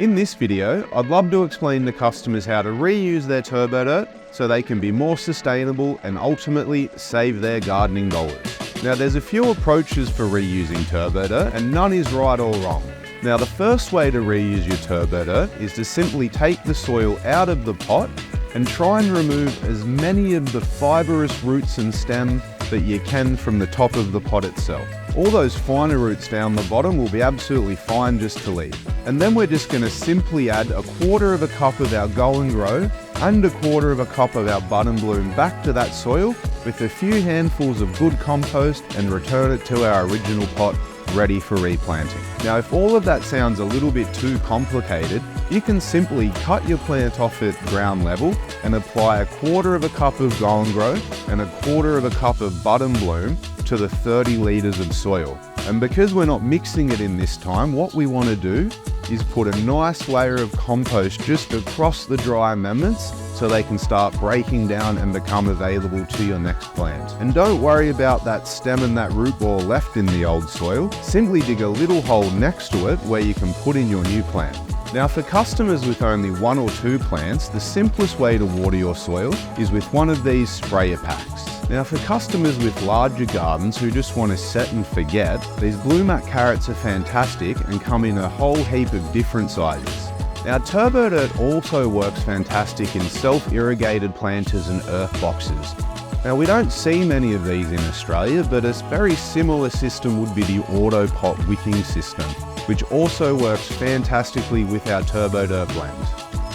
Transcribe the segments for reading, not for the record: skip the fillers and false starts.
In this video, I'd love to explain to customers how to reuse their TurboDirt so they can be more sustainable and ultimately save their gardening dollars. Now there's a few approaches for reusing TurboDirt and none is right or wrong. Now the first way to reuse your TurboDirt is to simply take the soil out of the pot and try and remove as many of the fibrous roots and stem that you can from the top of the pot itself. All those finer roots down the bottom will be absolutely fine just to leave. And then we're just going to simply add 1/4 cup of our Go and Grow and 1/4 cup of our Bud and Bloom back to that soil with a few handfuls of good compost and return it to our original pot ready for replanting. Now if all of that sounds a little bit too complicated, you can simply cut your plant off at ground level and apply 1/4 cup of Go and Grow and 1/4 cup of Bud and Bloom to the 30 litres of soil. And because we're not mixing it in this time, what we want to do is put a nice layer of compost just across the dry amendments so they can start breaking down and become available to your next plant. And don't worry about that stem and that root ball left in the old soil. Simply dig a little hole next to it where you can put in your new plant. Now for customers with only 1 or 2 plants, the simplest way to water your soil is with one of these sprayer packs. Now for customers with larger gardens who just want to set and forget, these Blumat carrots are fantastic and come in a whole heap of different sizes. Now TurboDirt also works fantastic in self-irrigated planters and earth boxes. Now we don't see many of these in Australia, but a very similar system would be the auto pot wicking system, which also works fantastically with our TurboDirt blend.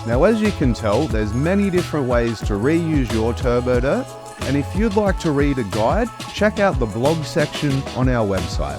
Now as you can tell, there's many different ways to reuse your TurboDirt, and if you'd like to read a guide, check out the blog section on our website.